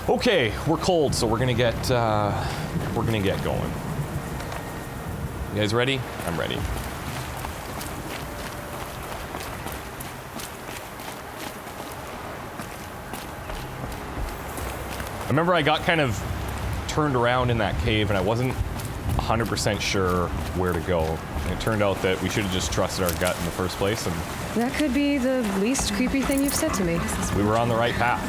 Okay, we're cold, so we're gonna get going. You guys ready? I'm ready. I remember I got kind of turned around in that cave and I wasn't 100% sure where to go. And it turned out that we should have just trusted our gut in the first place, and that could be the least creepy thing you've said to me. We were on the right path.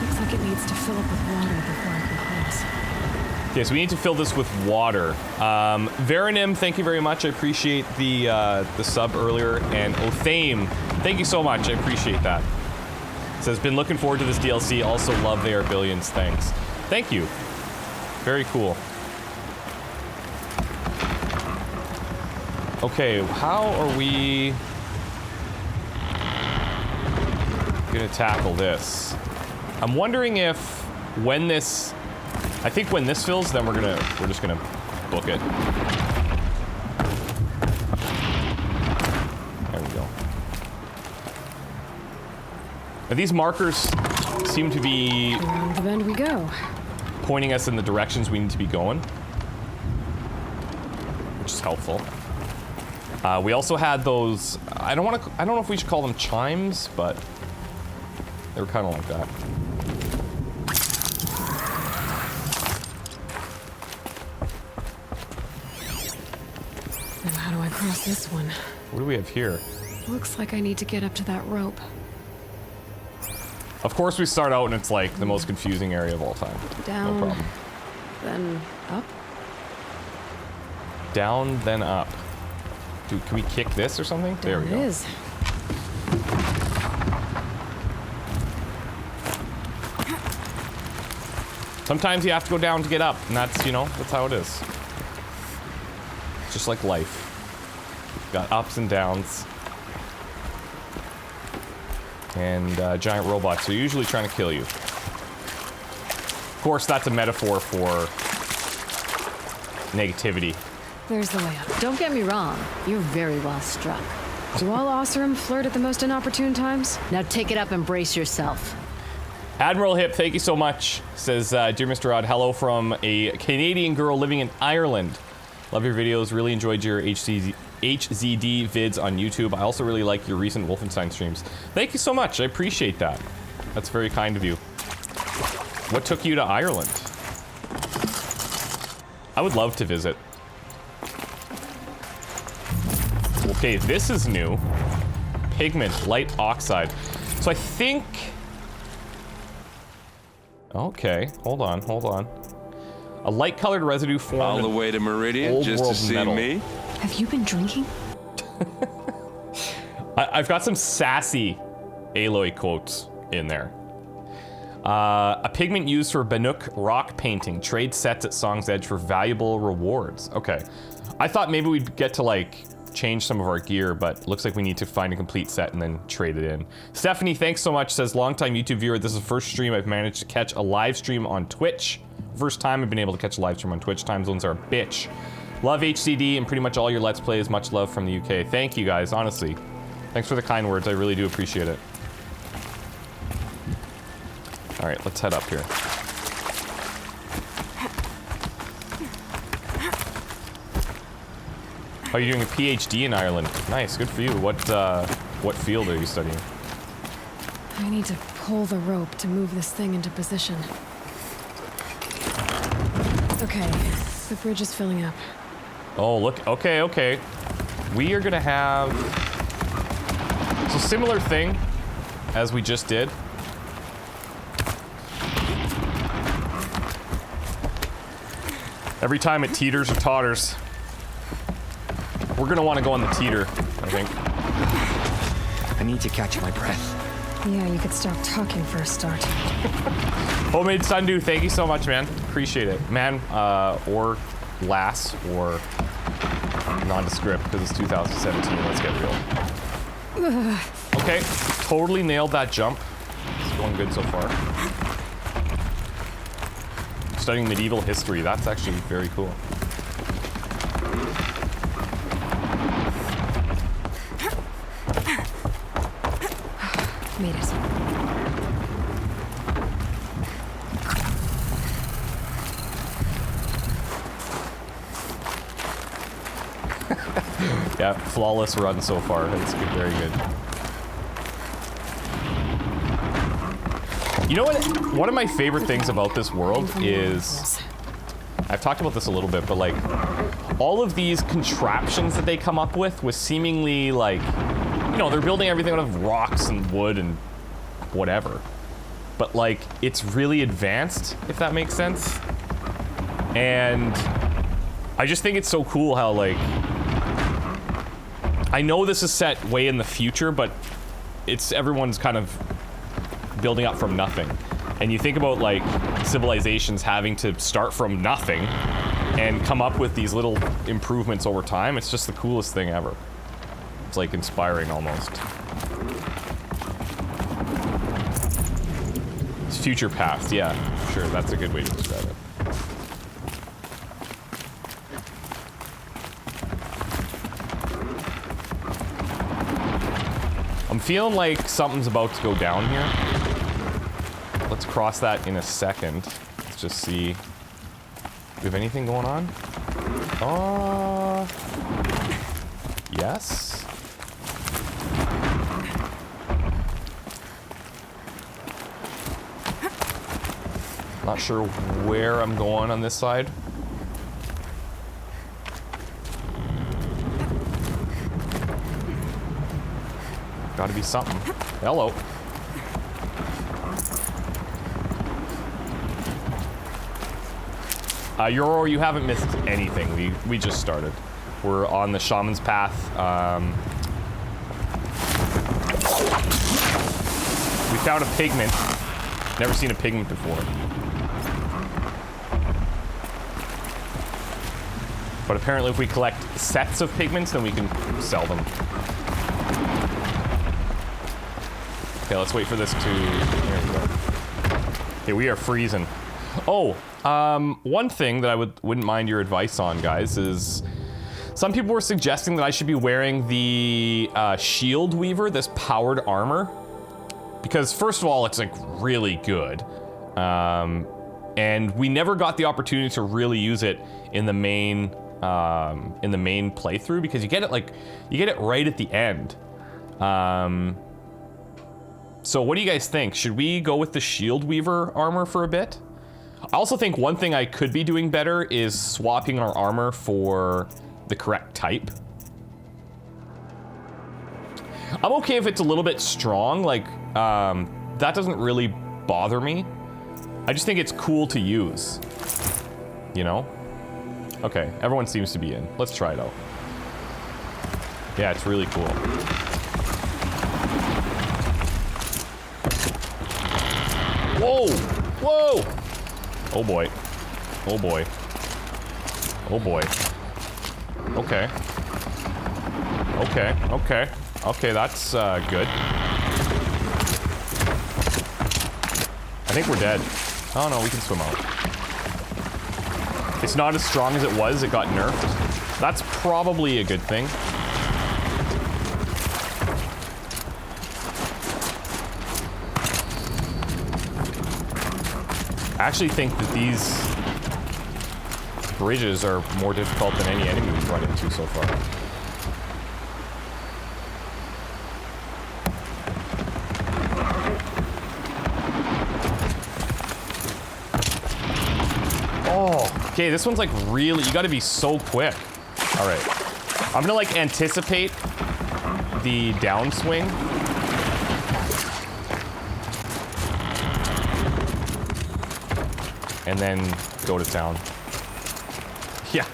Looks like it needs to fill up with water before I can cross. Okay, so we need to fill this with water. Veranim, thank you very much. I appreciate the sub earlier. And Othame, thank you so much. I appreciate that. It says, been looking forward to this DLC. Also love They Are Billions. Thanks. Thank you. Very cool. Okay, how are we gonna tackle this? I'm wondering if when this, I think when this fills, then we're just gonna book it. There we go. Now, these markers seem to be around the bend we go, pointing us in the directions we need to be going, which is helpful. We also had those, I don't know if we should call them chimes, but they were kind of like that. Now how do I cross this one? What do we have here? Looks like I need to get up to that rope. Of course we start out and it's like the most confusing area of all time. Down, no problem. then up? Down, then up. Dude, can we kick this or something? There we go. It is. Sometimes you have to go down to get up, and that's, you know, that's how it is. Just like life. Got ups and downs. And giant robots are usually trying to kill you. Of course, that's a metaphor for negativity. There's the way up. Don't get me wrong, you're very well struck. Do all Osram flirt at the most inopportune times? Now take it up and brace yourself. Admiral Hip, thank you so much. Says, dear Mr. Odd, hello from a Canadian girl living in Ireland. Love your videos. Really enjoyed your HZD vids on YouTube. I also really like your recent Wolfenstein streams. Thank you so much. I appreciate that. That's very kind of you. What took you to Ireland? I would love to visit. Okay, this is new. Pigment, light oxide. So I think... Okay, hold on. A light-colored residue formed all the way to Meridian just to see metal. me. Have you been drinking? I've got some sassy Aloy quotes in there. A pigment used for Banuk rock painting. Trade sets at Song's Edge for valuable rewards. Okay. I thought maybe we'd get to, like, change some of our gear, but looks like we need to find a complete set and then trade it in. Stephanie, thanks so much. Says, longtime YouTube viewer. This is the first stream I've managed to catch a live stream on Twitch. First time I've been able to catch a live stream on Twitch. Time zones are a bitch. Love HCD and pretty much all your Let's Plays. Much love from the UK. Thank you guys, honestly. Thanks for the kind words. I really do appreciate it. All right, let's head up here. Oh, you're doing a PhD in Ireland. Nice, good for you. What field are you studying? I need to pull the rope to move this thing into position. Okay, the bridge is filling up. Oh, look, okay. We are gonna have... So similar thing as we just did. Every time it teeters or totters. We're gonna wanna go on the teeter, I think. I need to catch my breath. Yeah, you could stop talking for a start. Homemade Sundew, thank you so much, man. Appreciate it. Man, or lass, or nondescript, because it's 2017, let's get real. Okay, totally nailed that jump. It's going good so far. Studying medieval history, that's actually very cool. Made it. Yeah, flawless run so far. That's good, very good. You know what? One of my favorite things about this world is... I've talked about this a little bit, but like, all of these contraptions that they come up with seemingly like, you know, they're building everything out of rocks and wood and whatever. But like, it's really advanced, if that makes sense. And I just think it's so cool how like, I know this is set way in the future, but everyone's kind of building up from nothing. And you think about like civilizations having to start from nothing and come up with these little improvements over time. It's just the coolest thing ever. It's like inspiring almost. It's future past, yeah, sure, that's a good way to describe it. I'm feeling like something's about to go down here. Let's cross that in a second. Let's just see. Do we have anything going on? Yes. Not sure where I'm going on this side. Gotta be something. Hello. Ourea, you haven't missed anything. We just started. We're on the Shaman's path. We found a pigment. Never seen a pigment before. But apparently if we collect sets of pigments, then we can sell them. Okay, let's wait for this to... There we go. Okay, we are freezing. Oh, one thing that I wouldn't mind your advice on, guys, is some people were suggesting that I should be wearing the shield weaver, this powered armor, because first of all, it's like really good, and we never got the opportunity to really use it in the main playthrough, because you get it right at the end. So what do you guys think? Should we go with the shield weaver armor for a bit? I also think one thing I could be doing better is swapping our armor for the correct type. I'm okay if it's a little bit strong, like, that doesn't really bother me. I just think it's cool to use, you know? Okay, everyone seems to be in. Let's try it out. Yeah, it's really cool. Whoa! Whoa! Oh boy. Oh boy. Oh boy. Okay. Okay, okay. Okay, that's good. I think we're dead. Oh no, we can swim out. It's not as strong as it was, it got nerfed. That's probably a good thing. I actually think that these bridges are more difficult than any enemy we've run into so far. Oh, okay, this one's like really, you gotta be so quick. All right, I'm gonna like anticipate the downswing. And then go to town. Yeah,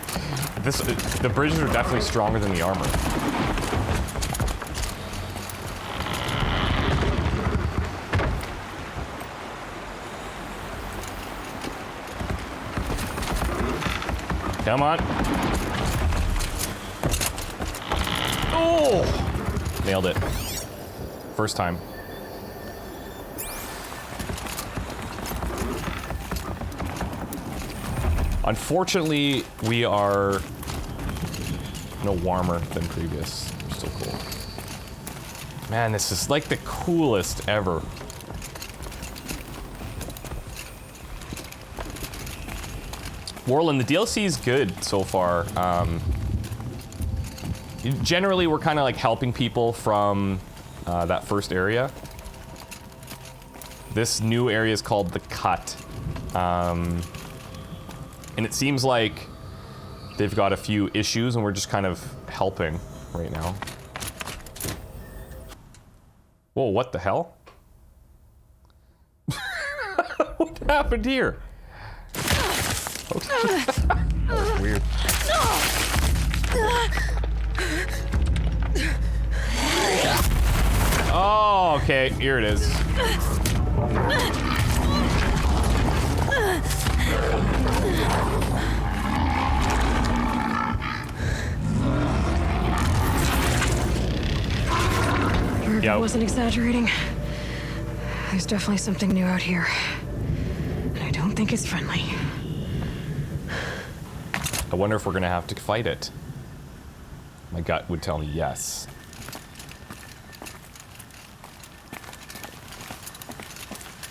the bridges are definitely stronger than the armor. Come on. Oh! Nailed it. First time. Unfortunately, we are no warmer than previous. Still cool. Man, this is like the coolest ever. Warland, the DLC is good so far. Generally, we're kind of like helping people from that first area. This new area is called the Cut. And it seems like they've got a few issues and we're just kind of helping right now. Whoa, what the hell? What happened here? Okay. That was weird. Oh, okay, here it is. I wasn't exaggerating. There's definitely something new out here. And I don't think it's friendly. I wonder if we're gonna have to fight it. My gut would tell me yes.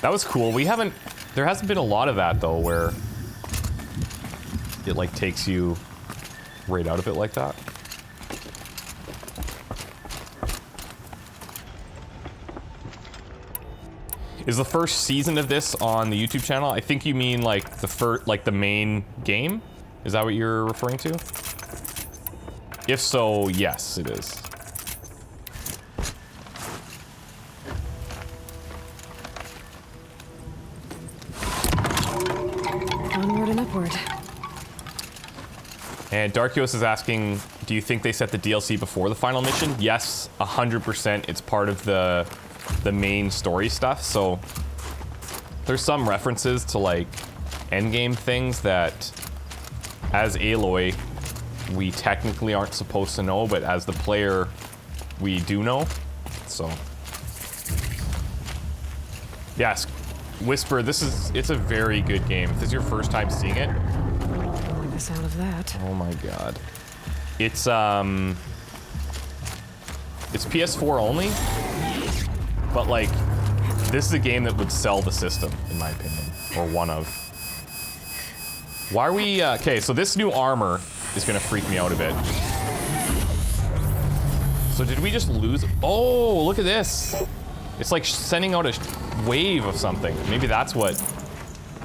That was cool. There hasn't been a lot of that though, where it like takes you right out of it like that. Is the first season of this on the YouTube channel? I think you mean like the main game? Is that what you're referring to? If so, yes, it is. Onward and upward. And Darkios is asking, do you think they set the DLC before the final mission? Yes, 100%. It's part of the main story stuff, so there's some references to like endgame things that as Aloy we technically aren't supposed to know, but as the player we do know. So yes, Whisper, it's a very good game. If this is your first time seeing it, Pouring us out of that. oh my god. It's PS4 only. But like, this is a game that would sell the system, in my opinion, or one of. Why are we, okay, so this new armor is gonna freak me out a bit. So did we just lose? Oh, look at this. It's like sending out a wave of something. Maybe that's what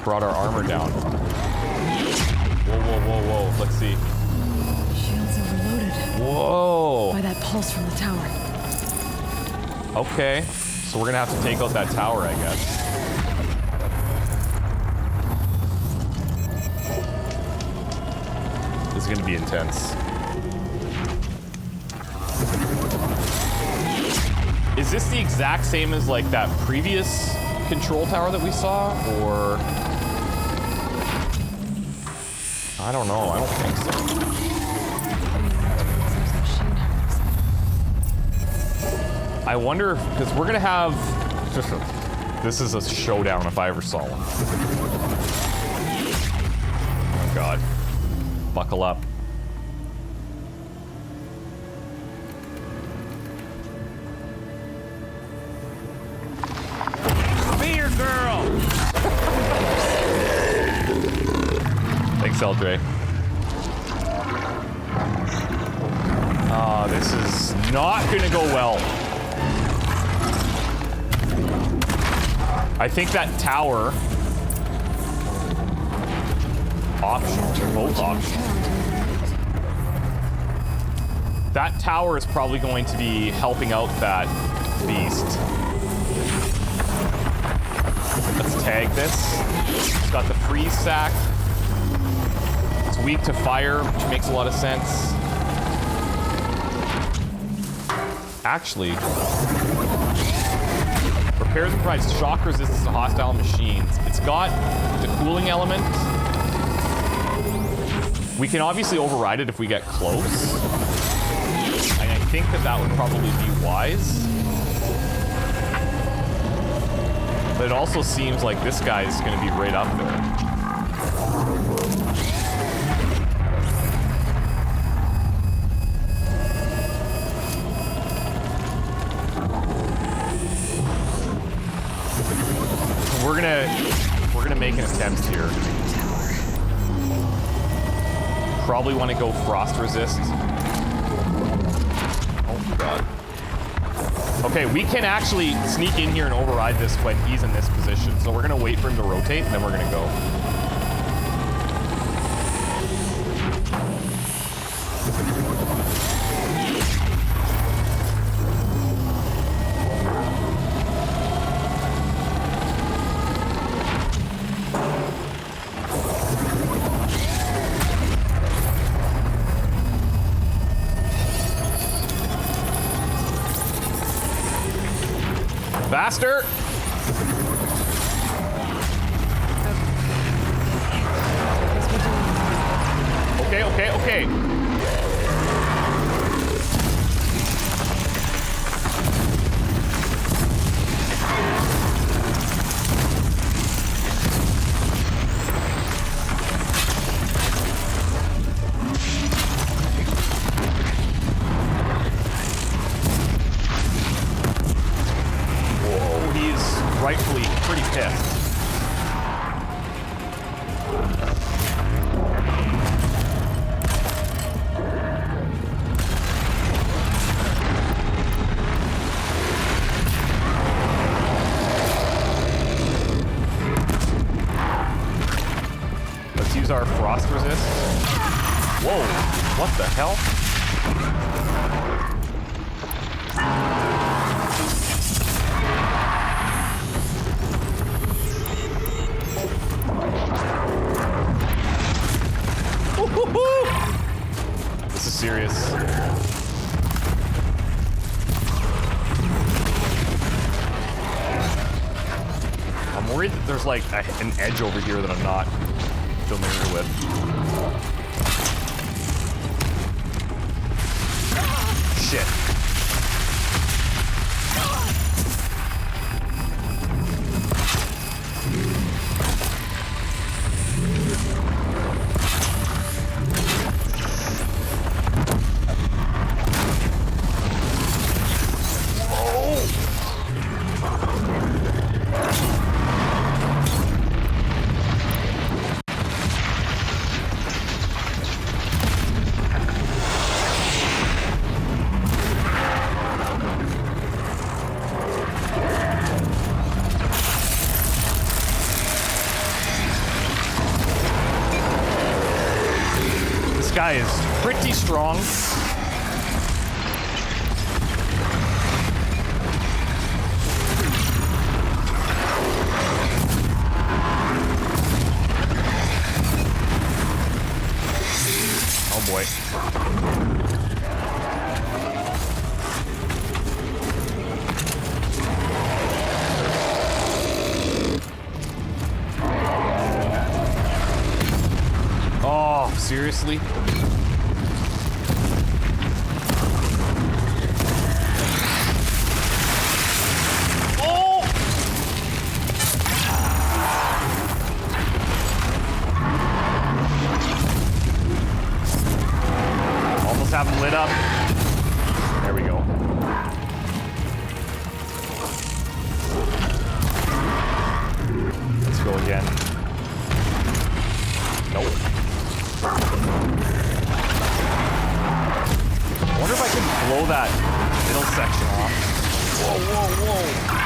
brought our armor down. Whoa, whoa, whoa, whoa, let's see. Shields overloaded. Whoa. By that pulse from the tower. Okay. So we're gonna have to take out that tower, I guess. This is gonna be intense. Is this the exact same as like that previous control tower that we saw, or? I don't know, I don't think so. I wonder, because we're gonna have, this is a showdown if I ever saw one. Oh god. Buckle up. Be your girl! Thanks, Eldre. Ah, this is not gonna go well. I think that tower options, or both options. That tower is probably going to be helping out that beast. Let's tag this. It's got the freeze sack. It's weak to fire, which makes a lot of sense. Actually, repairs and provides shock resistance to hostile machines. It's got the cooling element. We can obviously override it if we get close. And I think that would probably be wise. But it also seems like this guy is going to be right up there. We're gonna make an attempt here. Probably want to go frost resist. God. Okay, we can actually sneak in here and override this when he's in this position. So we're gonna wait for him to rotate, and then we're gonna go. Faster! Okay, okay, okay. Rightfully pretty pissed. Let's use our frost resist. Whoa, what the hell? This is serious. I'm worried that there's like an edge over here that I'm not familiar with. Shit. Guy is pretty strong. Oh boy. Oh, seriously? Have them lit up. There we go. Let's go again. Nope. I wonder if I can blow that middle section off. Whoa, whoa, whoa.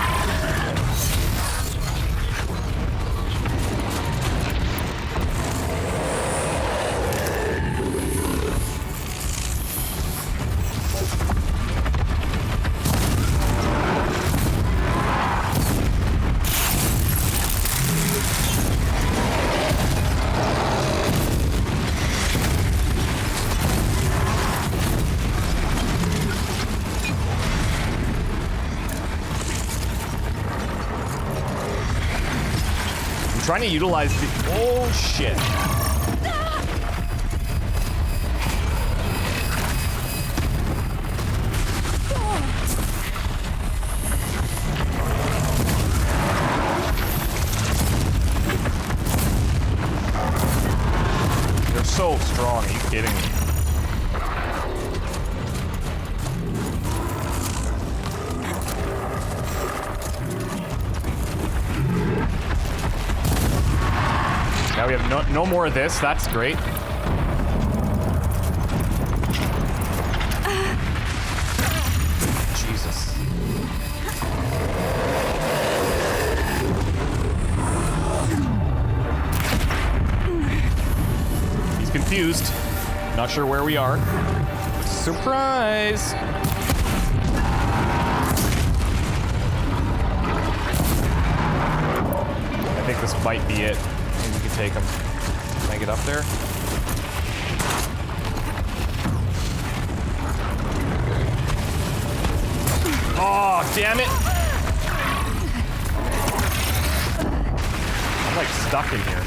Trying to utilize the... Oh, shit. They're so strong. Are you kidding me? Now we have no more of this. That's great. confused. Not sure where we are. Surprise! I think this might be it. Maybe we can take him. Can I get up there? Oh, damn it! I'm like stuck in here.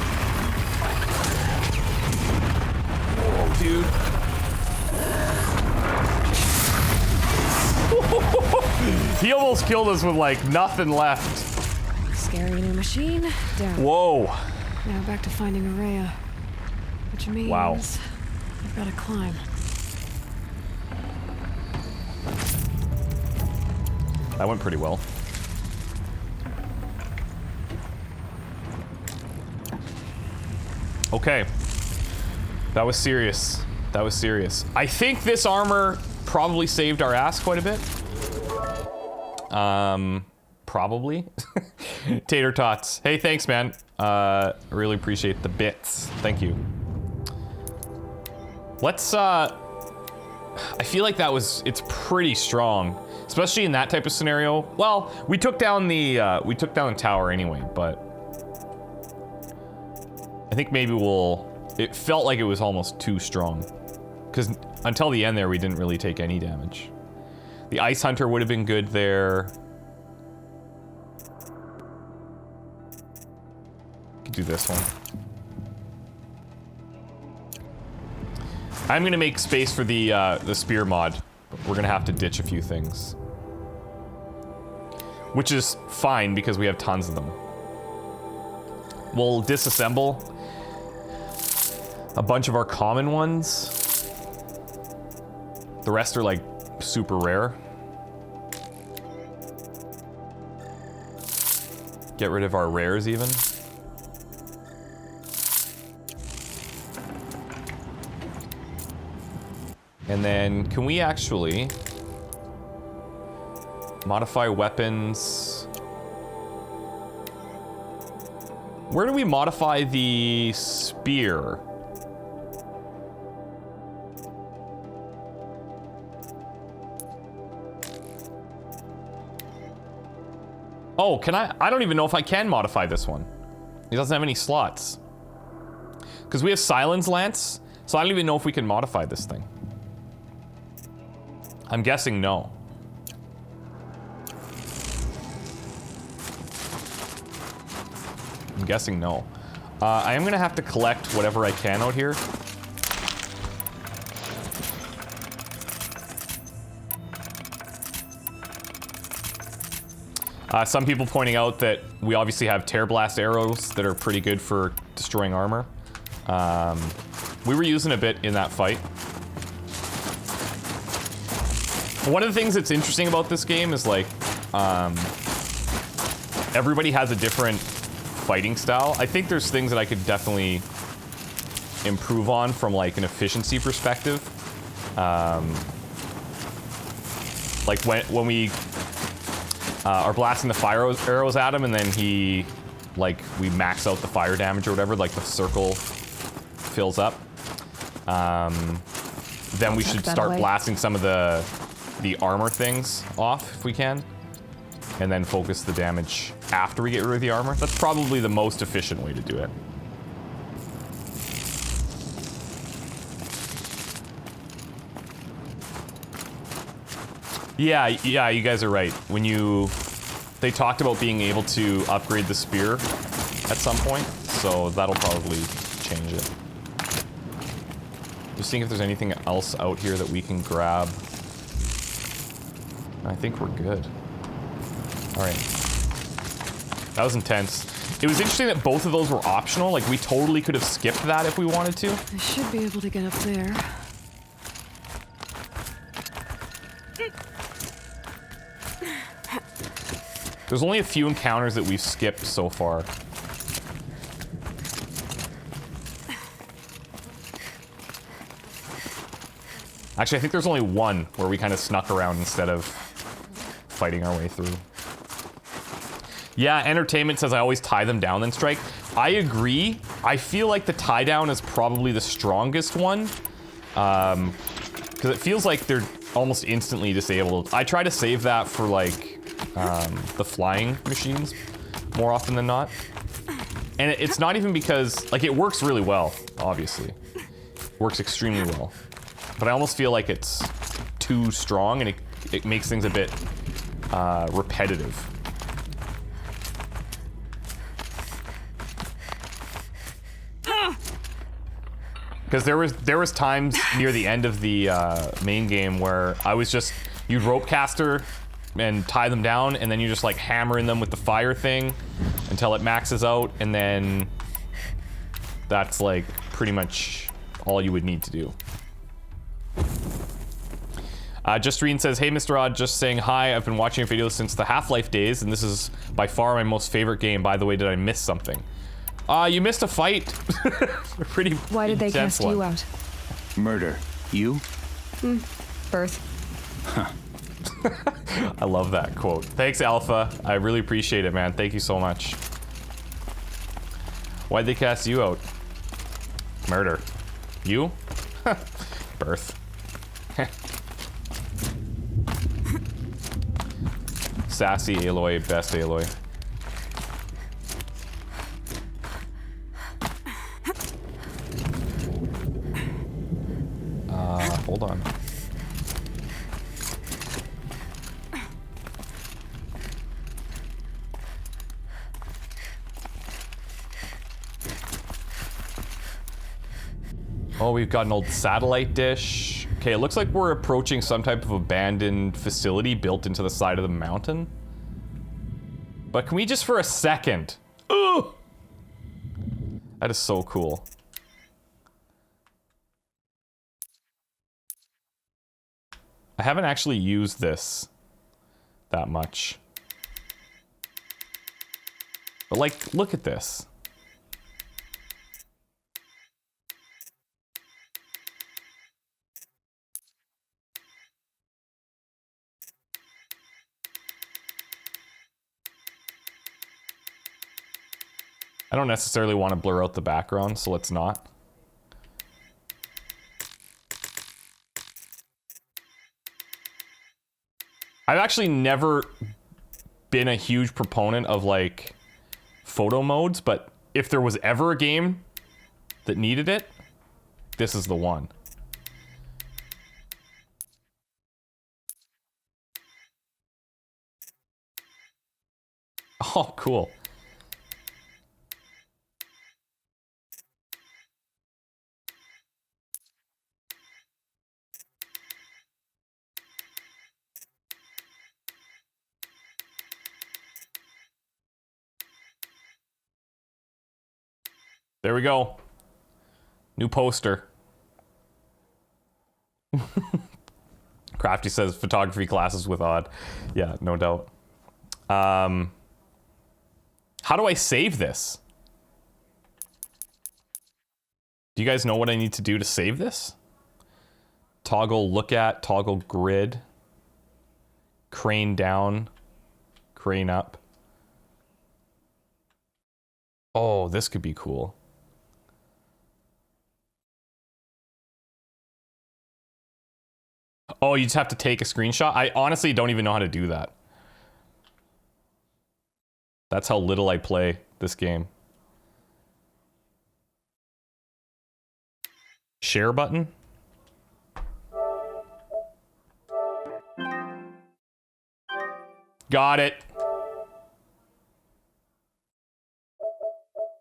Oh, dude. He almost killed us with like nothing left. Scary new machine. Down. Whoa. Now back to finding Ourea. Which means Wow. I've got to climb. That went pretty well. Okay. That was serious. That was serious. I think this armor probably saved our ass quite a bit. Probably. Tater Tots. Hey, thanks, man. Really appreciate the bits. Thank you. Let's, I feel like it's pretty strong. Especially in that type of scenario. Well, we took down the tower anyway, but I think maybe it felt like it was almost too strong. Because until the end there, we didn't really take any damage. The Ice Hunter would have been good there. Could do this one. I'm gonna make space for the spear mod. We're gonna have to ditch a few things. Which is fine because we have tons of them. We'll disassemble a bunch of our common ones. The rest are like super rare. Get rid of our rares even. And then can we actually modify weapons? Where do we modify the spear? Oh, can I don't even know if I can modify this one. It doesn't have any slots. Because we have Silence Lance, so I don't even know if we can modify this thing. I'm guessing no. I'm guessing no. I am gonna have to collect whatever I can out here. Some people pointing out that we obviously have Tear Blast arrows that are pretty good for destroying armor. We were using a bit in that fight. One of the things that's interesting about this game is like, everybody has a different fighting style. I think there's things that I could definitely improve on from like an efficiency perspective. Like when we are blasting the fire arrows at him and then we max out the fire damage or whatever, like the circle fills up. Then we should start blasting some of the armor things off if we can. And then focus the damage after we get rid of the armor. That's probably the most efficient way to do it. Yeah, you guys are right. They talked about being able to upgrade the spear at some point, so that'll probably change it. Just seeing if there's anything else out here that we can grab. I think we're good. All right. That was intense. It was interesting that both of those were optional. Like, we totally could have skipped that if we wanted to. I should be able to get up there. There's only a few encounters that we've skipped so far. Actually, I think there's only one where we kind of snuck around instead of fighting our way through. Yeah, Entertainment says I always tie them down then strike. I agree. I feel like the tie down is probably the strongest one. Because it feels like they're almost instantly disabled. I try to save that for like the flying machines more often than not. And it's not even because, like, it works really well, obviously. Works extremely well. But I almost feel like it's too strong and it makes things a bit repetitive. Because there was times near the end of the main game where I was just, you'd rope caster and tie them down, and then you just like hammering them with the fire thing until it maxes out, and then that's like pretty much all you would need to do. Justine says, hey Mr. Odd, just saying hi. I've been watching your videos since the Half-Life days, and this is by far my most favorite game. By the way, did I miss something? You missed a fight. Pretty Why did they cast you out? Murder. You? Birth. I love that quote. Thanks, Alpha. I really appreciate it, man. Thank you so much. Why'd they cast you out? Murder. You? Birth. Sassy Aloy, best Aloy. Hold on. Oh, we've got an old satellite dish. Okay, it looks like we're approaching some type of abandoned facility built into the side of the mountain. But can we just for a second? Ooh! That is so cool. I haven't actually used this that much. But like, look at this. I don't necessarily want to blur out the background, so let's not. I've actually never been a huge proponent of like photo modes, but if there was ever a game that needed it, this is the one. Oh, cool. There we go. New poster. Crafty says photography classes with Odd. Yeah, no doubt. How do I save this? Do you guys know what I need to do to save this? Toggle look at, toggle grid, crane down, crane up. Oh, this could be cool. Oh, you just have to take a screenshot? I honestly don't even know how to do that. That's how little I play this game. Share button? Got it.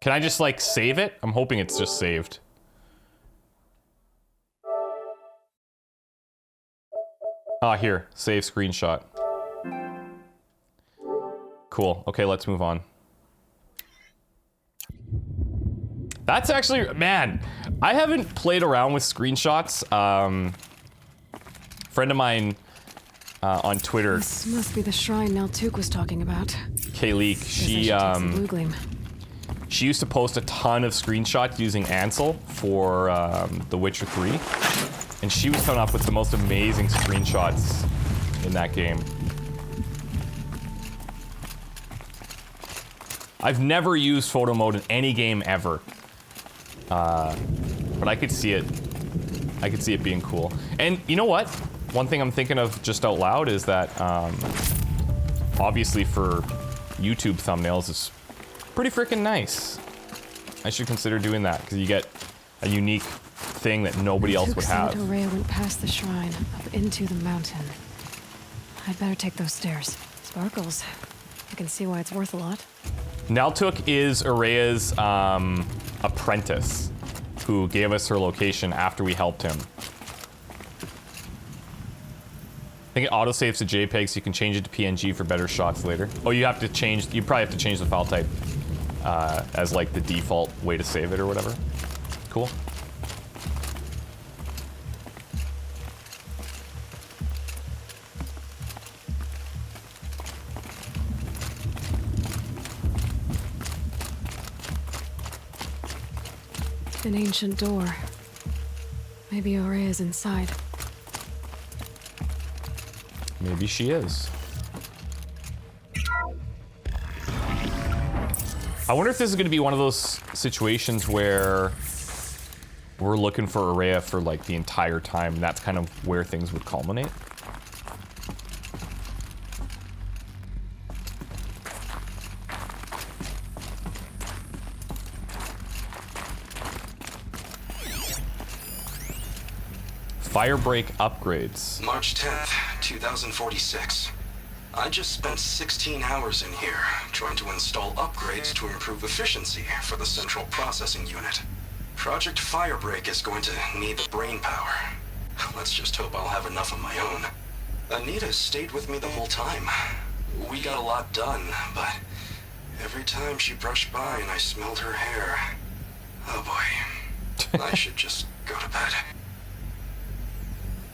Can I just like save it? I'm hoping it's just saved. Ah, here, save screenshot. Cool, okay, let's move on. That's actually, man, I haven't played around with screenshots. Friend of mine on Twitter. This must be the shrine Naltuk was talking about. Kayleek, she used to post a ton of screenshots using Ansel for The Witcher 3. And she was coming up with the most amazing screenshots in that game. I've never used photo mode in any game ever. But I could see it. I could see it being cool. And you know what? One thing I'm thinking of just out loud is that, obviously for YouTube thumbnails, it's pretty freaking nice. I should consider doing that, because you get a unique thing that nobody else would have. Ourea went past the shrine, up into the mountain. I'd better take those stairs. Sparkles. I can see why it's worth a lot. Naltuk is Ourea's apprentice, who gave us her location after we helped him. I think it autosaves to JPEG, so you can change it to PNG for better shots later. Oh, you have to change, you probably have to change the file type as like the default way to save it or whatever. Cool. An ancient door. Maybe Ourea's inside. Maybe she is. I wonder if this is going to be one of those situations where we're looking for Ourea for like the entire time, and that's kind of where things would culminate. Firebreak upgrades. March 10th, 2046. I just spent 16 hours in here trying to install upgrades to improve efficiency for the central processing unit. Project Firebreak is going to need the brain power. Let's just hope I'll have enough of my own. Anita stayed with me the whole time. We got a lot done, but every time she brushed by and I smelled her hair, oh boy, I should just go to bed.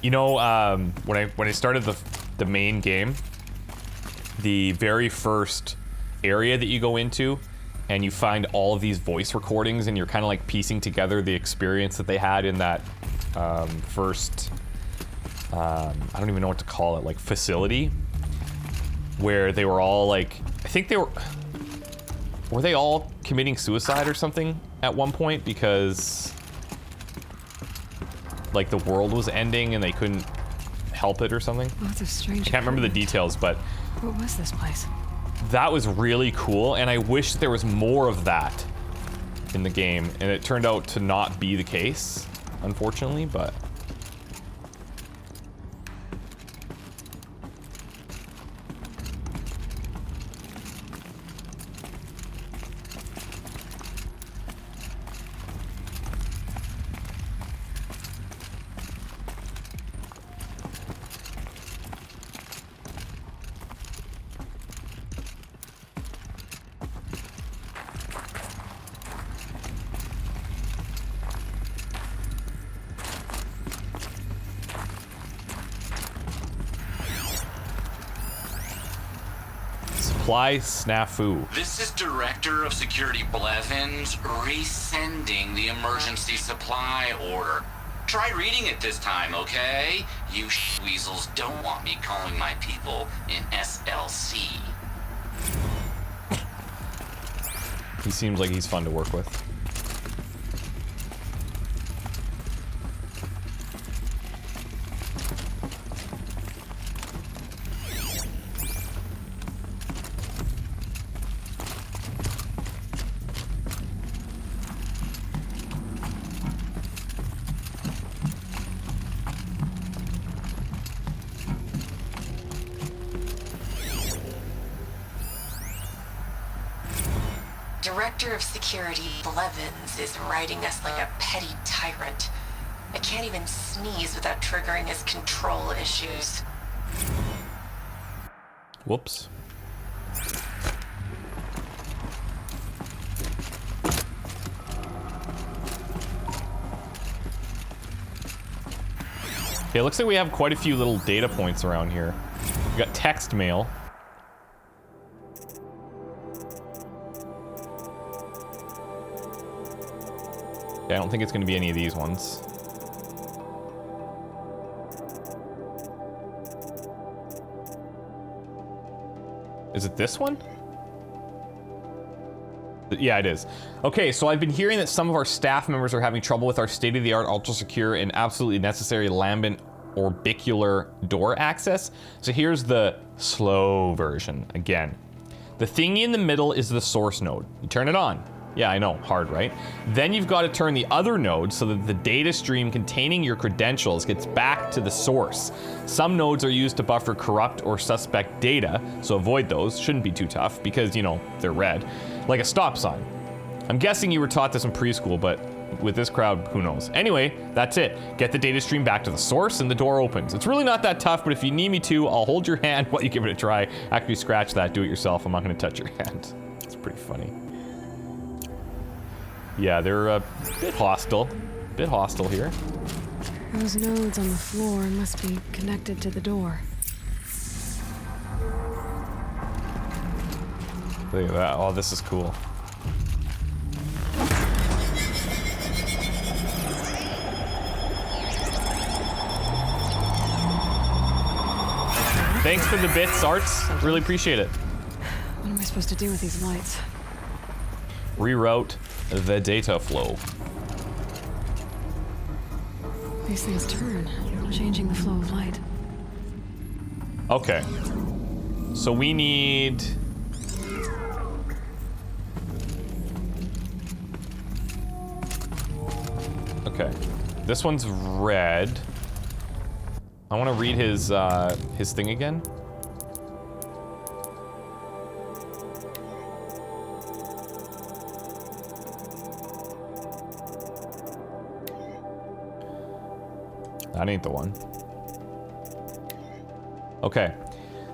You know, when I started the main game, the very first area that you go into, and you find all of these voice recordings, and you're kind of like piecing together the experience that they had in that first, I don't even know what to call it, like facility, where they were all like, I think they were they all committing suicide or something at one point because like the world was ending and they couldn't help it or something. Lots of strange. I can't remember the details, but what was this place? that was really cool, and I wish there was more of that in the game, and it turned out to not be the case, unfortunately, but supply snafu. This is Director of Security Blevins resending the emergency supply order. Try reading it this time, okay? You weasels don't want me calling my people in SLC. He seems like he's fun to work with. Director of Security Blevins is riding us like a petty tyrant. I can't even sneeze without triggering his control issues. Whoops. Okay, it looks like we have quite a few little data points around here. We got text mail. I don't think it's going to be any of these ones. Is it this one? Yeah, it is. Okay, so I've been hearing that some of our staff members are having trouble with our state-of-the-art, ultra-secure, and absolutely necessary lambent orbicular door access. So here's the slow version again. The thingy in the middle is the source node. You turn it on. Yeah, I know, hard, right? Then you've got to turn the other node so that the data stream containing your credentials gets back to the source. Some nodes are used to buffer corrupt or suspect data, so avoid those. Shouldn't be too tough because, you know, they're red. Like a stop sign. I'm guessing you were taught this in preschool, but with this crowd, who knows? Anyway, that's it. Get the data stream back to the source and the door opens. It's really not that tough, but if you need me to, I'll hold your hand while you give it a try. After you scratch that, do it yourself. I'm not going to touch your hand. It's pretty funny. Yeah, they're a bit hostile. Bit hostile here. Those nodes on the floor must be connected to the door. Look at that. Oh, this is cool. Thanks for the bits, Arts. Really appreciate it. What am I supposed to do with these lights? Reroute the data flow. These things turn, changing the flow of light. Okay. So we need... Okay. This one's red. I want to read his thing again. That ain't the one. Okay.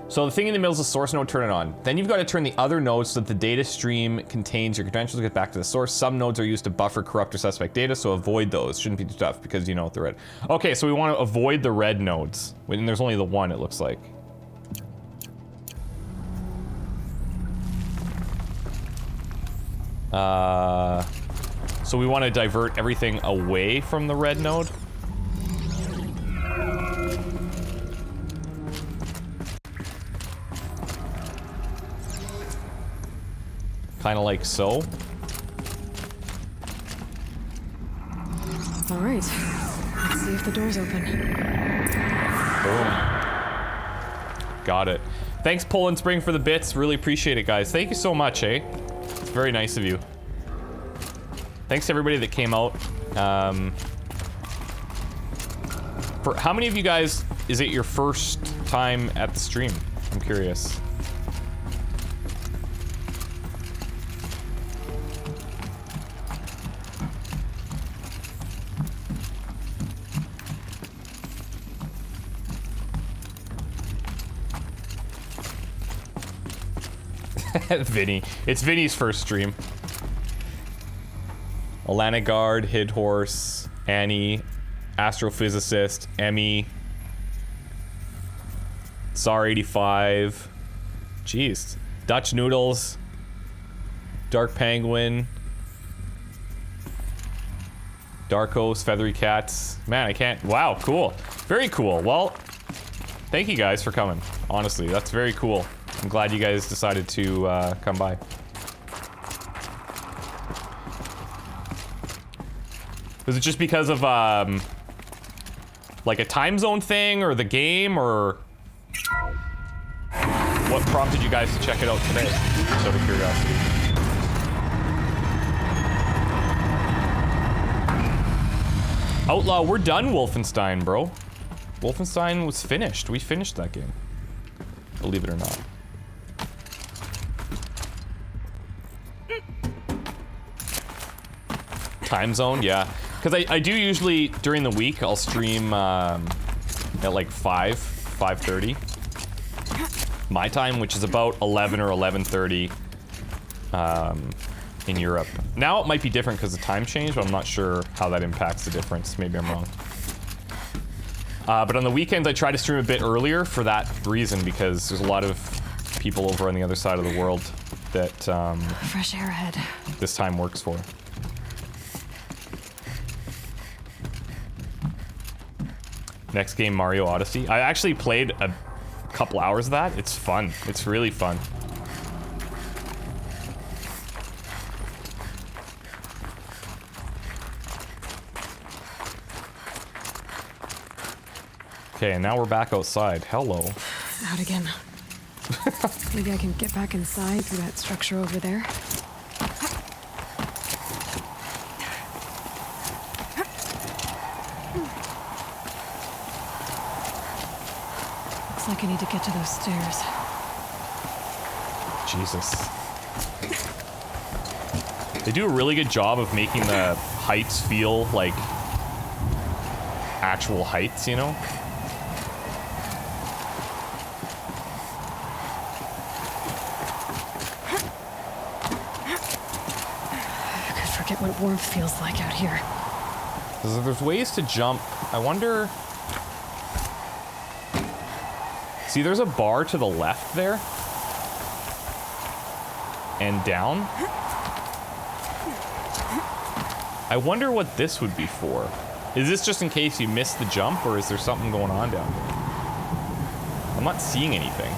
So the thing in the middle is the source node, turn it on. Then you've got to turn the other nodes so that the data stream contains your credentials to get back to the source. Some nodes are used to buffer corrupt or suspect data, so avoid those. Shouldn't be too tough because you know what, they're red. Okay, so we want to avoid the red nodes. And there's only the one, it looks like. So we want to divert everything away from the red node. Kind of like so. All right, let's see if the door's open. Boom. Got it. Thanks, Poland Spring, for the bits. Really appreciate it, guys. Thank you so much, eh? It's very nice of you. Thanks to everybody that came out. For how many of you guys is it your first time at the stream? I'm curious. Vinny. It's Vinny's first stream. Alana Guard, Hid Horse, Annie, Astrophysicist, Emmy, Tsar85, jeez, Dutch Noodles, Dark Penguin, Darkos, Feathery Cats. Man, I can't. Wow, cool. Very cool. Well, thank you guys for coming. Honestly, that's very cool. I'm glad you guys decided to come by. Was it just because of like a time zone thing or the game, or what prompted you guys to check it out today? Just out of curiosity. Outlaw, we're done Wolfenstein, bro. Wolfenstein was finished. We finished that game. Believe it or not. Time zone, yeah. Because I do usually, during the week, I'll stream at like 5:30 my time, which is about 11 or 11:30 in Europe. Now it might be different because the time changed, but I'm not sure how that impacts the difference. Maybe I'm wrong. But on the weekends, I try to stream a bit earlier for that reason, because there's a lot of people over on the other side of the world that fresh air ahead. This time works for. Next game, Mario Odyssey. I actually played a couple hours of that. It's fun. It's really fun. Okay, and now we're back outside. Hello. Out again. Maybe I can get back inside through that structure over there. Looks like I need to get to those stairs. Jesus. They do a really good job of making the heights feel like actual heights, you know? I could forget what warmth feels like out here. There's ways to jump. I wonder... See, there's a bar to the left there. And down. I wonder what this would be for. Is this just in case you missed the jump, or is there something going on down there? I'm not seeing anything.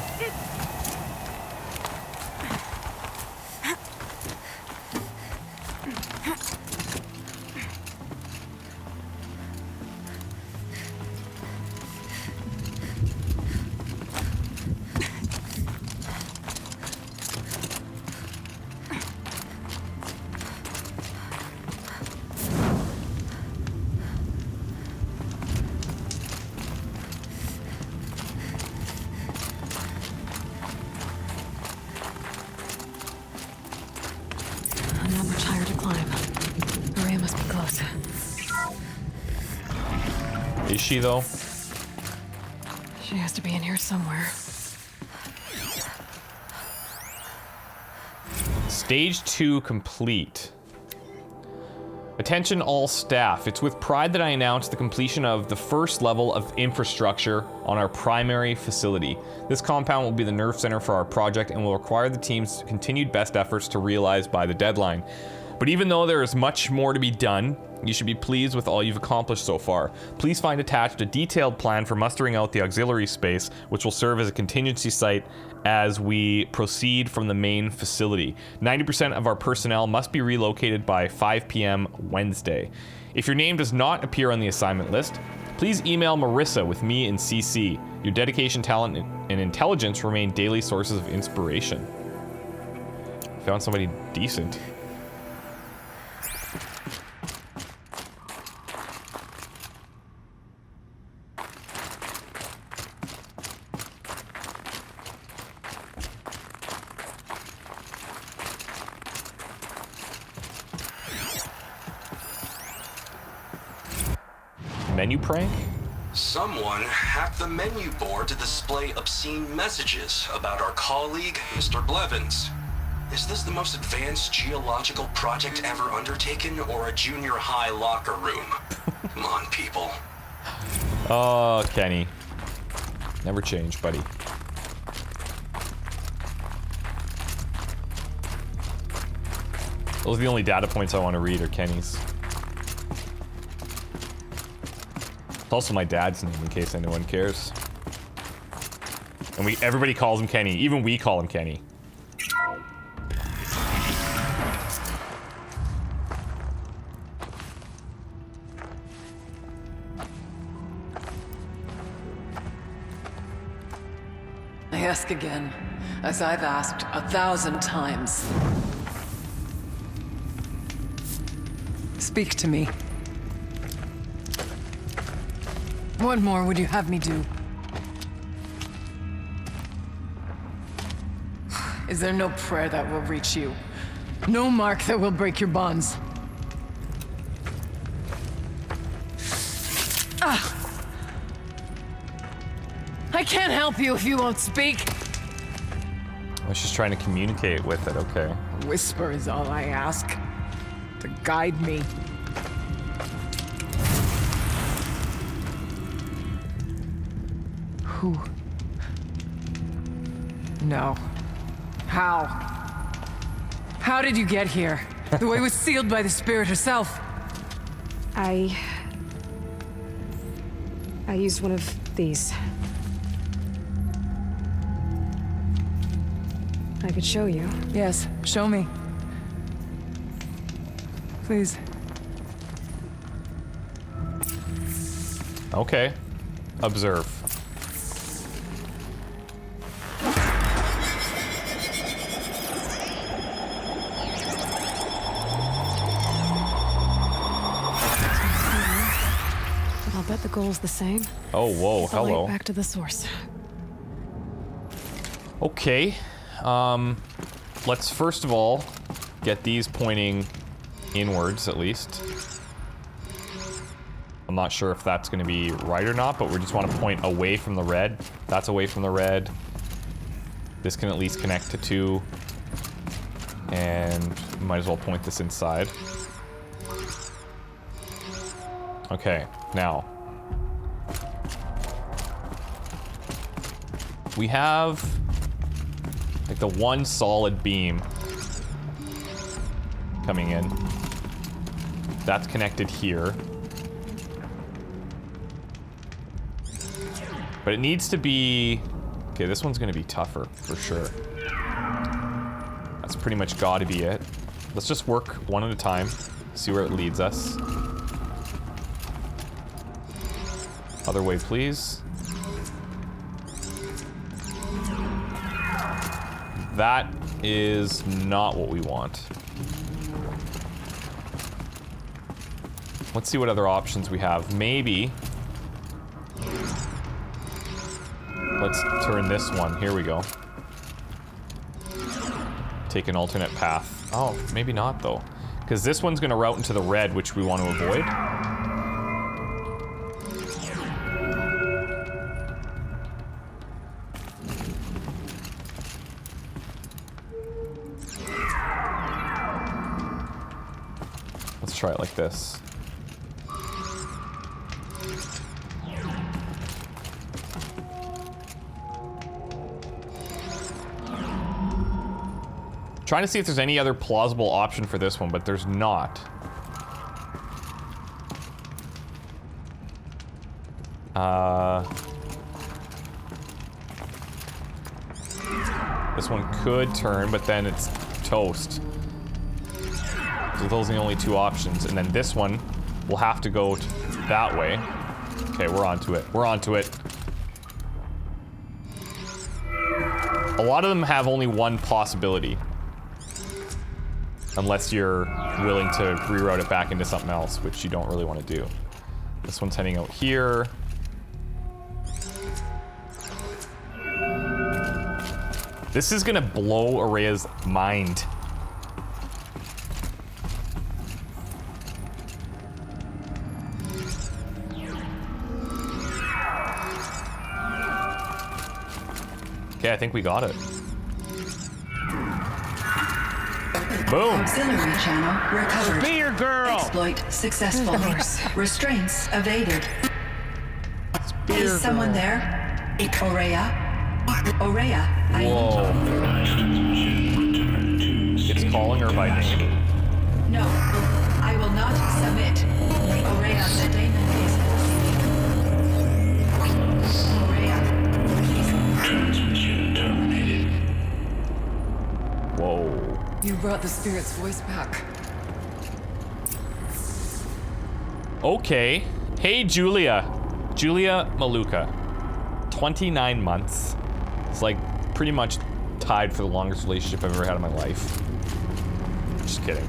Not much higher to climb. Ourea must be close. Is she, though? She has to be in here somewhere. Stage 2 complete. Attention all staff. It's with pride that I announce the completion of the first level of infrastructure on our primary facility. This compound will be the nerve center for our project and will require the team's continued best efforts to realize by the deadline. But even though there is much more to be done, you should be pleased with all you've accomplished so far. Please find attached a detailed plan for mustering out the auxiliary space, which will serve as a contingency site as we proceed from the main facility. 90% of our personnel must be relocated by 5 p.m. Wednesday. If your name does not appear on the assignment list, please email Marissa with me in CC. Your dedication, talent, and intelligence remain daily sources of inspiration. Found somebody decent. Menu prank? Someone hacked the menu board to display obscene messages about our colleague, Mr. Blevins. Is this the most advanced geological project ever undertaken, or a junior high locker room? Come on, people. Oh, Kenny. Never change, buddy. Those are the only data points I want to read are Kenny's. It's also my dad's name, in case anyone cares. And everybody calls him Kenny. Even we call him Kenny. I ask again, as I've asked 1,000 times. Speak to me. What more would you have me do? Is there no prayer that will reach you? No mark that will break your bonds? I can't help you if you won't speak. I was just trying to communicate with it, okay. A whisper is all I ask. To guide me. Who? No. How? How did you get here? The way was sealed by the spirit herself. I used one of these. I could show you. Yes, show me. Please. Okay. observe. I'll bet the goal's the same. Oh, whoa, The light hello. back to the source. Okay. Let's first of all get these pointing inwards, at least. I'm not sure if that's going to be right or not, but we just want to point away from the red. That's away from the red. This can at least connect to 2. And might as well point this inside. Okay, now. We have like the one solid beam coming in. That's connected here. But it needs to be... Okay, this one's gonna be tougher, for sure. That's pretty much gotta be it. Let's just work one at a time, see where it leads us. Other way, please. That is not what we want. Let's see what other options we have. Maybe... Let's turn this one. Here we go. Take an alternate path. Oh, maybe not, though. Because this one's going to route into the red, which we want to avoid. Let's try it like this. Trying to see if there's any other plausible option for this one, but there's not. This one could turn, but then it's toast. So those are the only 2 options. And then this one will have to go that way. Okay, we're onto it. We're onto it. A lot of them have only one possibility. Unless you're willing to reroute it back into something else, which you don't really want to do. This one's heading out here. This is gonna blow Ourea's mind. Okay, I think we got it. Boom! Auxiliary channel recovered. Spear girl! Exploit successful. Restraints evaded. Spear Is someone girl. there? Ourea? Ourea, Whoa. It's calling her by name. No, I will not submit. Ourea, the daemon is... Whoa. You brought the spirit's voice back. Okay. Hey, Julia. Julia Maluka. 29 months. It's like pretty much tied for the longest relationship I've ever had in my life. Just kidding.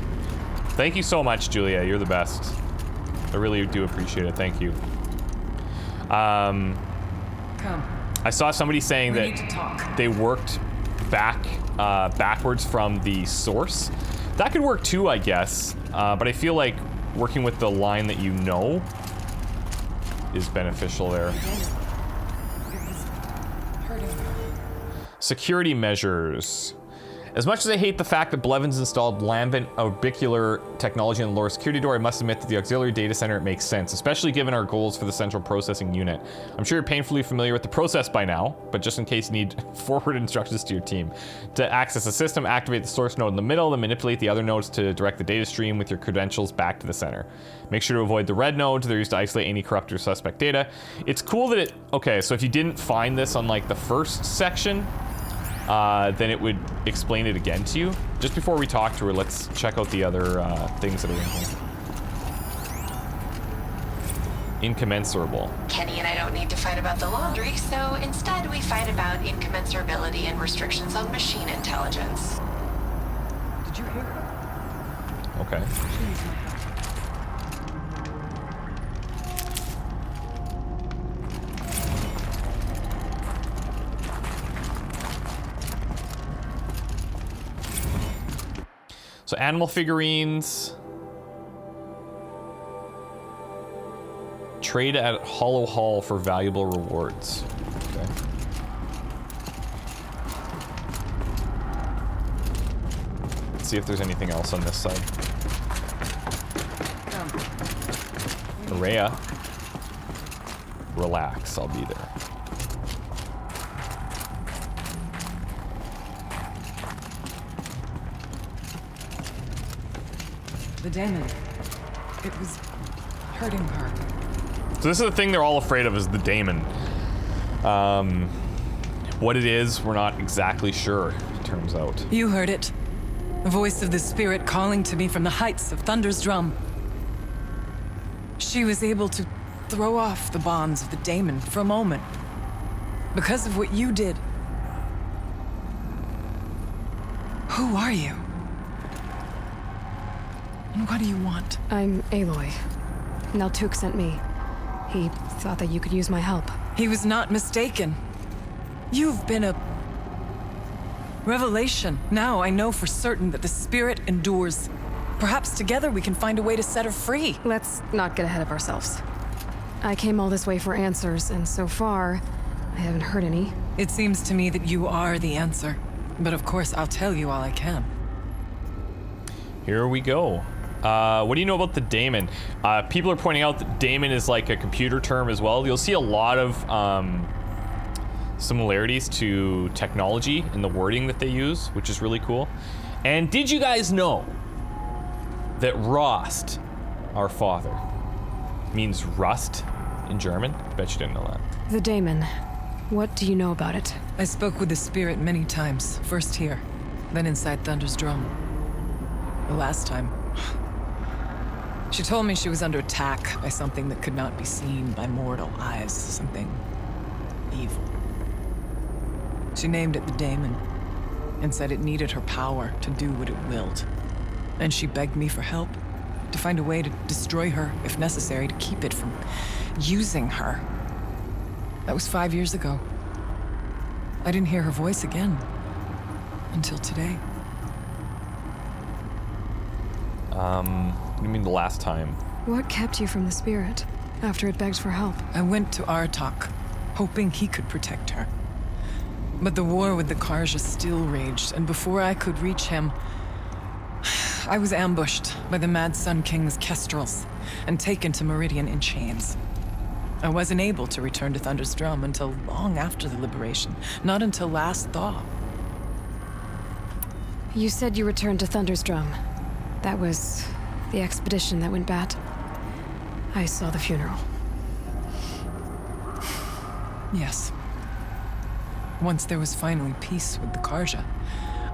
Thank you so much, Julia. You're the best. I really do appreciate it. Thank you. Come. I saw somebody saying We that need to talk. they worked backwards from the source. That could work too, I guess. But I feel like working with the line that you know is beneficial there. Security measures. As much as I hate the fact that Blevins installed lambent orbicular technology on the lower security door, I must admit that the auxiliary data center makes sense, especially given our goals for the central processing unit. I'm sure you're painfully familiar with the process by now, but just in case you need forward instructions to your team. To access the system, activate the source node in the middle, then manipulate the other nodes to direct the data stream with your credentials back to the center. Make sure to avoid the red nodes. They're used to isolate any corrupt or suspect data. It's cool that it... Okay, so if you didn't find this on like the first section, then it would explain it again to you. Just before we talk to her, let's check out the other things that are in here. Incommensurable. Kenny and I don't need to fight about the laundry, so instead we fight about incommensurability and restrictions on machine intelligence. Did you hear? Okay. So animal figurines. Trade at Hollow Hall for valuable rewards. Okay. Let's see if there's anything else on this side. Ourea. Relax, I'll be there. The daemon. It was hurting her. So this is the thing they're all afraid of, is the daemon. What it is, we're not exactly sure, it turns out. You heard it. The voice of the spirit calling to me from the heights of Thunder's Drum. She was able to throw off the bonds of the daemon for a moment. Because of what you did. Who are you? And what do you want? I'm Aloy. Naltuk sent me. He thought that you could use my help. He was not mistaken. You've been a revelation. Now I know for certain that the spirit endures. Perhaps together we can find a way to set her free. Let's not get ahead of ourselves. I came all this way for answers, and so far, I haven't heard any. It seems to me that you are the answer. But of course, I'll tell you all I can. Here we go. What do you know about the daemon? People are pointing out that daemon is like a computer term as well. You'll see a lot of similarities to technology in the wording that they use, which is really cool. And did you guys know that Rost, our father, means rust in German? I bet you didn't know that. The daemon. What do you know about it? I spoke with the spirit many times. First here, then inside Thunder's Drum. The last time, she told me she was under attack by something that could not be seen by mortal eyes. Something evil. She named it the daemon and said it needed her power to do what it willed. And she begged me for help, to find a way to destroy her, if necessary, to keep it from using her. That was 5 years ago. I didn't hear her voice again until today. What do you mean the last time? What kept you from the spirit after it begged for help? I went to Artok, hoping he could protect her. But the war with the Karja still raged, and before I could reach him, I was ambushed by the Mad Sun King's kestrels and taken to Meridian in chains. I wasn't able to return to Thunder's Drum until long after the liberation, not until last thaw. You said you returned to Thunder's Drum. That was the expedition that went bad. I saw the funeral. Yes. Once there was finally peace with the Karja,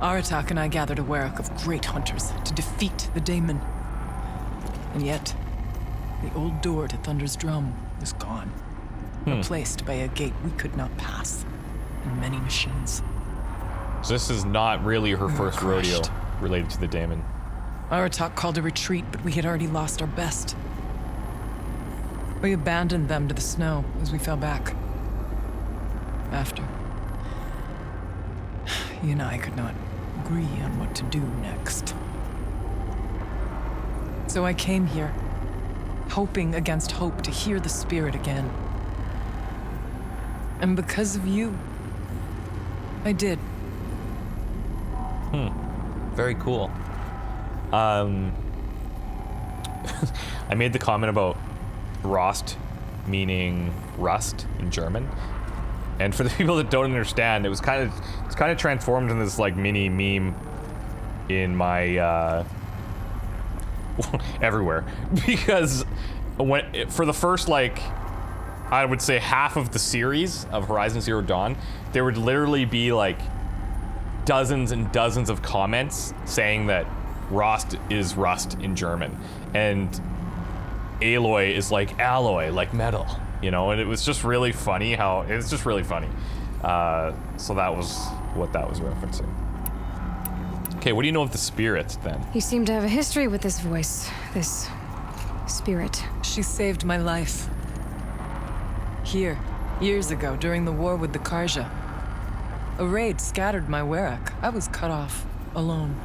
Aratak and I gathered a werek of great hunters to defeat the daemon. And yet, the old door to Thunder's Drum was gone, replaced by a gate we could not pass, and many machines. So this is not really her first rodeo related to the daemon. Aratak called a retreat, but we had already lost our best. We abandoned them to the snow as we fell back. After, you and I could not agree on what to do next. So I came here, hoping against hope to hear the spirit again. And because of you, I did. Very cool. I made the comment about Rost meaning rust in German. And for the people that don't understand, it's kind of transformed into this like mini meme in my everywhere, because for the first I would say half of the series of Horizon Zero Dawn, there would literally be like dozens and dozens of comments saying that Rost is rust in German. And Aloy is like alloy, like metal, you know, and it was just really funny how, it's just really funny. So that was what that was referencing. Okay, what do you know of the spirit then? You seem to have a history with this voice, this spirit. She saved my life. Here, years ago, during the war with the Karja. A raid scattered my Werak. I was cut off, alone.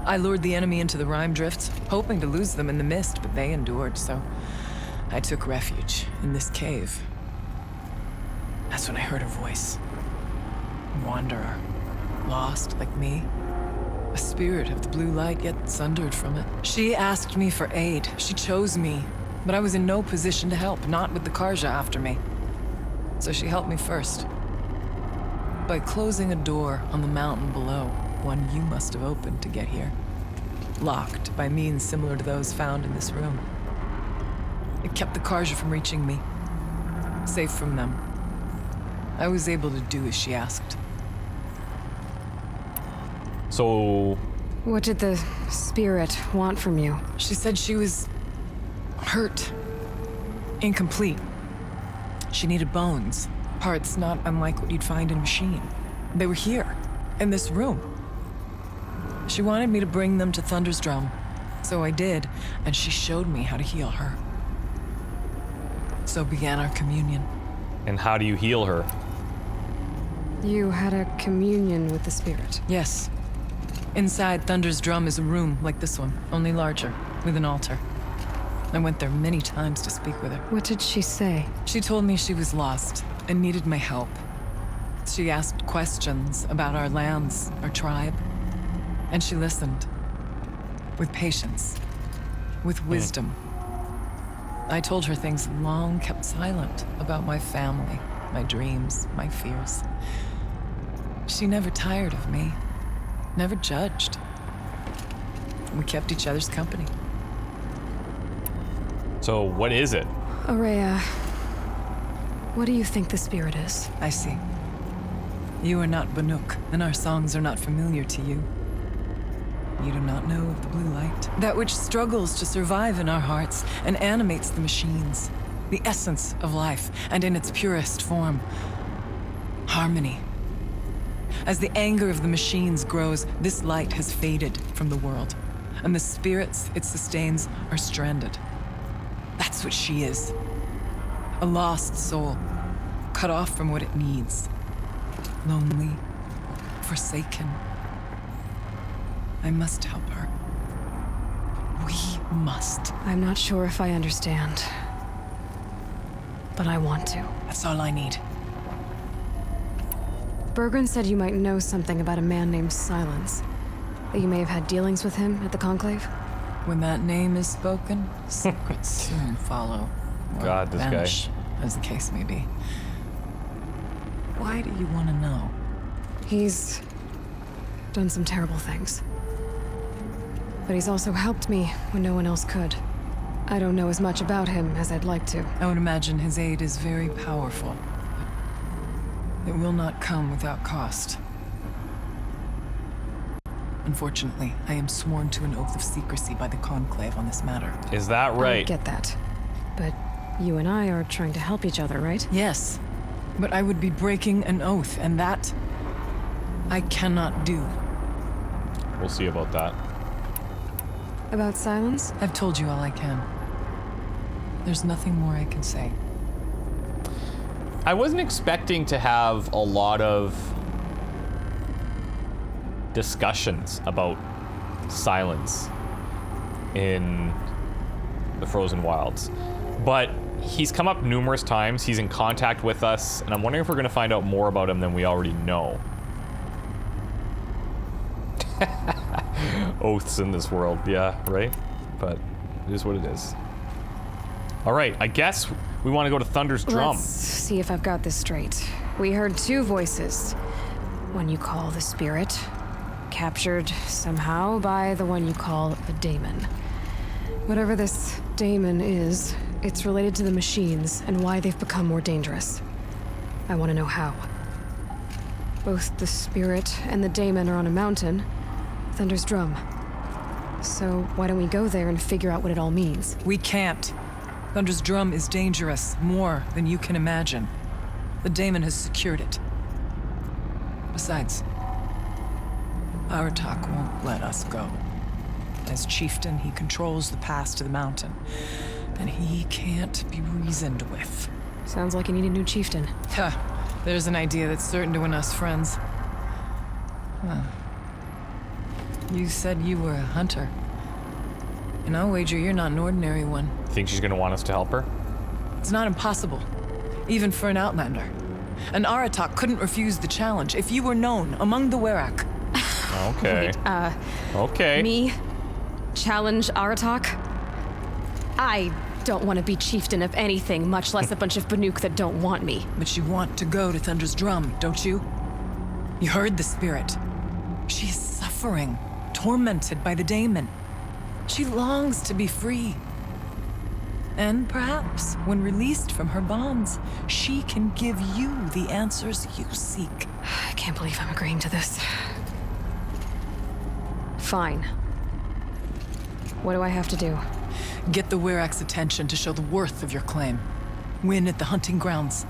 I lured the enemy into the Rime Drifts, hoping to lose them in the mist, but they endured, so I took refuge in this cave. That's when I heard her voice. A wanderer, lost like me. A spirit of the blue light, yet sundered from it. She asked me for aid. She chose me, but I was in no position to help, not with the Karja after me. So she helped me first. By closing a door on the mountain below, one you must have opened to get here. Locked by means similar to those found in this room. It kept the Karja from reaching me. Safe from them. I was able to do as she asked. So... What did the spirit want from you? She said she was... hurt. Incomplete. She needed bones. Parts not unlike what you'd find in a machine. They were here, in this room. She wanted me to bring them to Thunder's Drum. So I did, and she showed me how to heal her. So began our communion. And how do you heal her? You had a communion with the spirit. Yes. Inside Thunder's Drum is a room like this one, only larger, with an altar. I went there many times to speak with her. What did she say? She told me she was lost and needed my help. She asked questions about our lands, our tribe, and she listened. With patience. With wisdom. I told her things long kept silent about my family, my dreams, my fears. She never tired of me. Never judged. We kept each other's company. So, what is it? Ourea, what do you think the spirit is? I see. You are not Banuk, and our songs are not familiar to you. You do not know of the blue light. That which struggles to survive in our hearts and animates the machines. The essence of life, and in its purest form. Harmony. As the anger of the machines grows, this light has faded from the world, and the spirits it sustains are stranded. That's what she is. A lost soul, cut off from what it needs. Lonely, forsaken. I must help her. We must. I'm not sure if I understand, but I want to. That's all I need. Bergren said you might know something about a man named Silence. That you may have had dealings with him at the Conclave? When that name is spoken, secrets soon follow. Or God, this vanish, guy. as the case may be. Why do you want to know? He's done some terrible things. But he's also helped me when no one else could. I don't know as much about him as I'd like to. I would imagine his aid is very powerful. It will not come without cost. Unfortunately, I am sworn to an oath of secrecy by the Conclave on this matter. Is that right? I get that. But you and I are trying to help each other, right? Yes, but I would be breaking an oath, and that I cannot do. We'll see about that. About Silence? I've told you all I can. There's nothing more I can say. I wasn't expecting to have a lot of discussions about Silence in the Frozen Wilds, but he's come up numerous times. He's in contact with us, and I'm wondering if we're going to find out more about him than we already know. Oaths in this world, yeah, right? But it is what it is. All right, I guess we want to go to Thunder's Drum. Let's see if I've got this straight. We heard two voices. One you call the spirit, captured somehow by the one you call a daemon. Whatever this daemon is, it's related to the machines and why they've become more dangerous. I want to know how. Both the spirit and the daemon are on a mountain, Thunder's Drum. So why don't we go there and figure out what it all means? We can't. Thunder's drum is dangerous, more than you can imagine. The daemon has secured it. Besides, Aratak won't let us go. As chieftain, he controls the pass to the mountain, and he can't be reasoned with. Sounds like you need a new chieftain. Huh. There's an idea that's certain to win us friends. Huh. You said you were a hunter. And I'll wager you're not an ordinary one. Think she's gonna want us to help her? It's not impossible, even for an outlander. An Aratak couldn't refuse the challenge if you were known among the Werak. Okay. Wait, okay. Me? Challenge Aratak? I don't want to be chieftain of anything, much less a bunch of Banuk that don't want me. But you want to go to Thunder's drum, don't you? You heard the spirit. She is suffering, tormented by the daemon. She longs to be free. And perhaps, when released from her bonds, she can give you the answers you seek. I can't believe I'm agreeing to this. Fine. What do I have to do? Get the Werak's attention to show the worth of your claim. Win at the hunting grounds.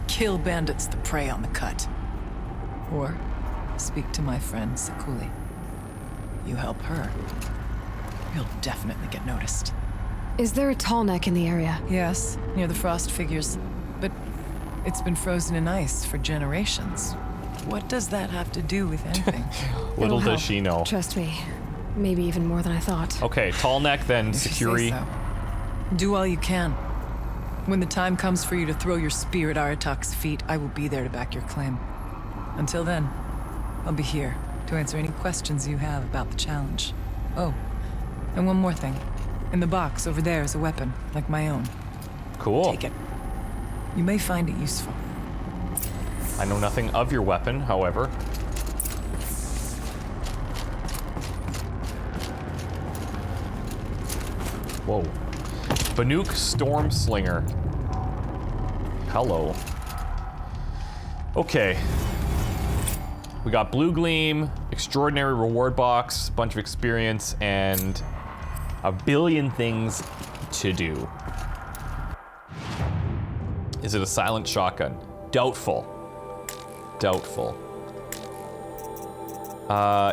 Kill bandits that prey on the cut. Or speak to my friend Sekuli. You help her, you'll definitely get noticed. Is there a tall neck in the area? Yes, near the frost figures. But it's been frozen in ice for generations. What does that have to do with anything? Little It'll does she know. Trust me. Maybe even more than I thought. Okay, tall neck, then If you say security. so. Do all you can. When the time comes for you to throw your spear at Aratak's feet, I will be there to back your claim. Until then, I'll be here to answer any questions you have about the challenge. Oh, and one more thing. In the box over there is a weapon, like my own. Cool. Take it. You may find it useful. I know nothing of your weapon, however. Whoa. Banuk Storm Slinger. Hello. Okay. We got Blue Gleam, Extraordinary Reward Box, bunch of experience, and a billion things to do. Is it a silent shotgun? Doubtful. Doubtful.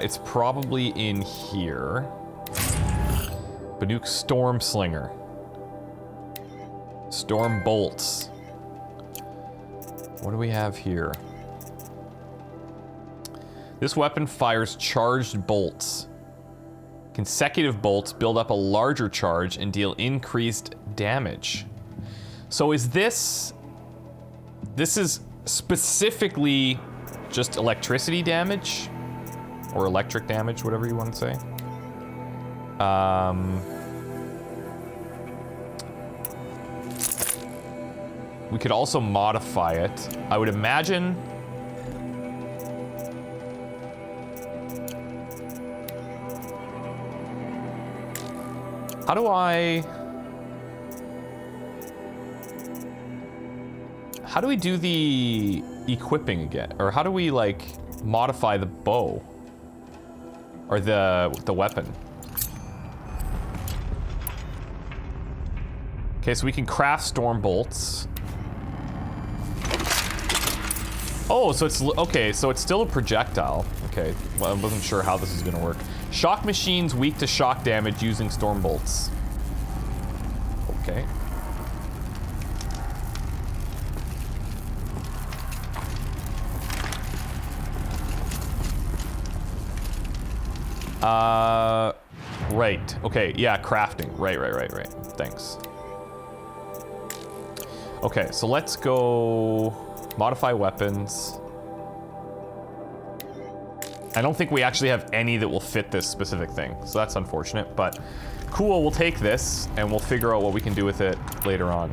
It's probably in here. Banuk Storm Slinger. Storm Bolts. What do we have here? This weapon fires charged bolts. Consecutive bolts build up a larger charge and deal increased damage. So is this... This is specifically just electricity damage? Or electric damage, whatever you want to say. We could also modify it. I would imagine... How do we do the equipping again? Or how do we, like, modify the bow? Or the weapon? Okay, so we can craft storm bolts. Oh, so it's, okay, so it's still a projectile. Okay, well, I wasn't sure how this is gonna work. Shock machines weak to shock damage using storm bolts. Okay. Right. Okay, yeah, crafting. Right. Thanks. Okay, so let's go modify weapons. I don't think we actually have any that will fit this specific thing, so that's unfortunate, but cool, we'll take this and we'll figure out what we can do with it later on.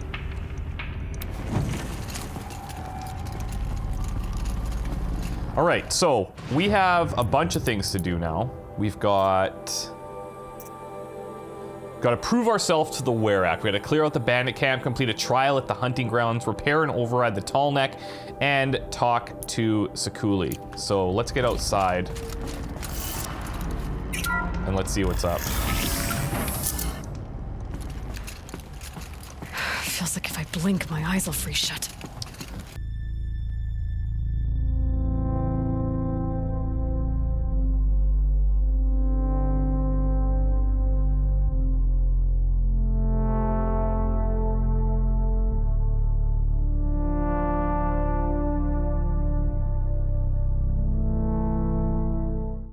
All right, so we have a bunch of things to do now. We've got to prove ourselves to the Werak. We got to clear out the bandit camp, complete a trial at the hunting grounds, repair and override the tall neck, and talk to Sekuli. So let's get outside. and let's see what's up. Feels like if I blink, my eyes will freeze shut.